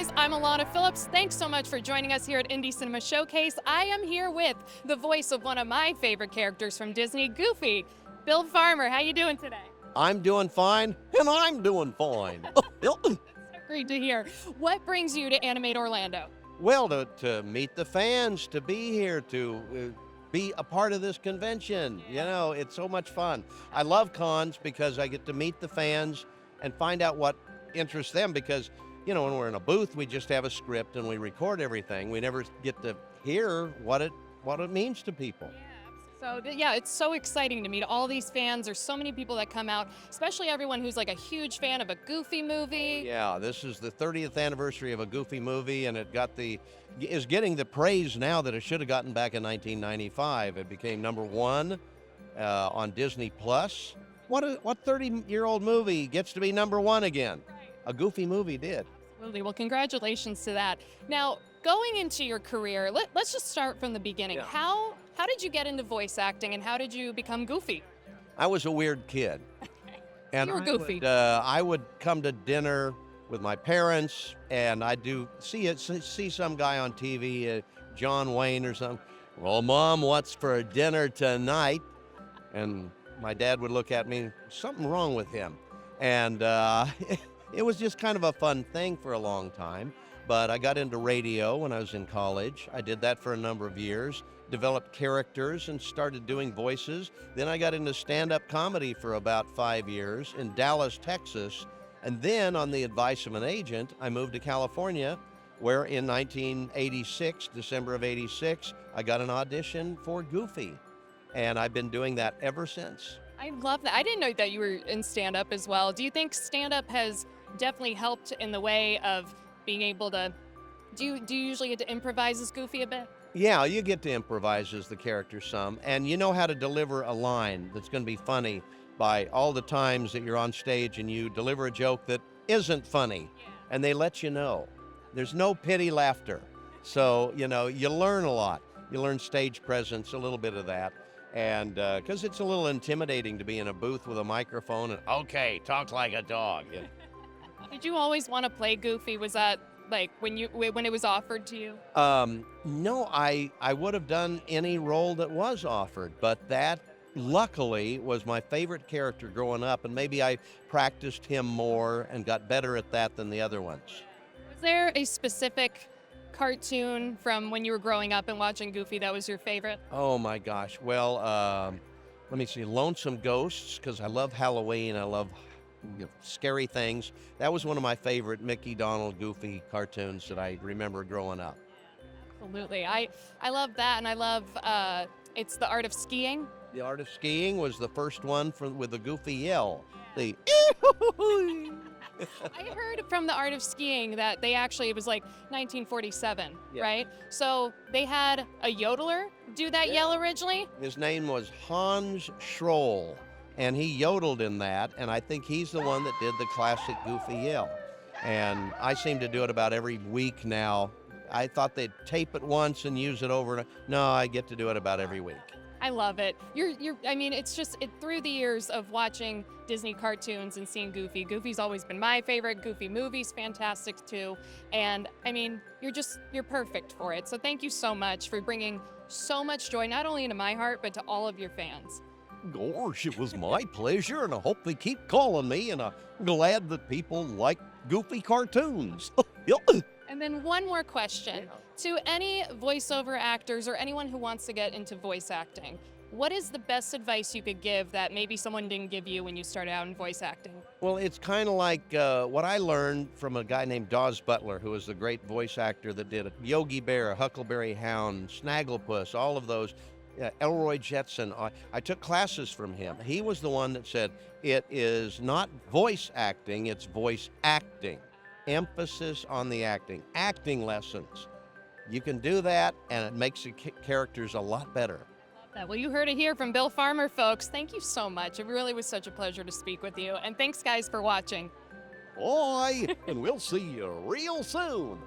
guys, I'm Alana Phillips. Thanks so much for joining us here at Indie Cinema Showcase. I am here with the voice of one of my favorite characters from Disney, Goofy. Bill Farmer, how you doing today? I'm doing fine, and I'm doing fine. Great to hear. What brings you to Animate Orlando? Well, to meet the fans, to be here, to be a part of this convention. You know, it's so much fun. I love cons because I get to meet the fans and find out what interests them because, you know, when we're in a booth, we just have a script and we record everything. We never get to hear what it means to people. So yeah, it's so exciting to meet all these fans. There's so many people that come out, especially everyone who's like a huge fan of a Goofy movie. Yeah, this is the 30th anniversary of a Goofy movie, and it is getting the praise now that it should have gotten back in 1995. It became #1 on Disney Plus. What 30-year-old movie gets to be #1 again? Right. A Goofy movie did. Absolutely. Well, congratulations to that. Now, going into your career, let's just start from the beginning. Yeah. How did you get into voice acting, and how did you become Goofy? I was a weird kid. And You were Goofy. I would come to dinner with my parents, and I'd see some guy on TV, John Wayne or something. Well, Mom, what's for dinner tonight? And my dad would look at me, something wrong with him. And it was just kind of a fun thing for a long time. But I got into radio when I was in college. I did that for a number of years, developed characters and started doing voices. Then I got into stand-up comedy for about 5 years in Dallas, Texas. And then on the advice of an agent, I moved to California, where in 1986, December of 86, I got an audition for Goofy. And I've been doing that ever since. I love that. I didn't know that you were in stand-up as well. Do you think stand-up has definitely helped in the way of being able to, do you usually get to improvise as Goofy a bit? Yeah, you get to improvise as the character some, and you know how to deliver a line that's going to be funny by all the times that you're on stage and you deliver a joke that isn't funny, and they let you know. There's no pity laughter. So, you know, you learn a lot. You learn stage presence, a little bit of that. And because it's a little intimidating to be in a booth with a microphone and, okay, talk like a dog. You know. Did you always want to play Goofy? Was that like when it was offered to you? No, I would have done any role that was offered, but that luckily was my favorite character growing up, and maybe I practiced him more and got better at that than the other ones. Was there a specific cartoon from when you were growing up and watching Goofy that was your favorite? Oh my gosh. Well, let me see. Lonesome Ghosts, because I love Halloween. I love scary things. That was one of my favorite Mickey, Donald, Goofy cartoons that I remember growing up. Absolutely. I love that, and I love it's The Art of Skiing. The Art of Skiing was the first one with the Goofy yell. The I heard from The Art of Skiing that it was like 1947, Yeah. right? So they had a yodeler do that yell originally. His name was Hans Schroll, and he yodeled in that, and I think he's the one that did the classic Goofy yell. And I seem to do it about every week now. I thought they'd tape it once and use it over and no, I get to do it about every week. I love it. I mean, it's just through the years of watching Disney cartoons and seeing Goofy. Goofy's always been my favorite. Goofy movie's fantastic too. And I mean, you're perfect for it. So thank you so much for bringing so much joy, not only into my heart, but to all of your fans. Gosh, it was my pleasure, and I hope they keep calling me, and I'm glad that people like Goofy cartoons. And then one more question. To any voiceover actors or anyone who wants to get into voice acting, what is the best advice you could give that maybe someone didn't give you when you started out in voice acting? Well, it's kind of like what I learned from a guy named Dawes Butler, who was the great voice actor that did Yogi Bear, Huckleberry Hound, Snagglepuss, all of those. Elroy Jetson. I took classes from him. He was the one that said, it is not voice acting, it's voice acting. Emphasis on the acting. Acting lessons. You can do that, and it makes the characters a lot better. Love that. Well, you heard it here from Bill Farmer, folks. Thank you so much. It really was such a pleasure to speak with you. And thanks, guys, for watching. Bye, and we'll see you real soon.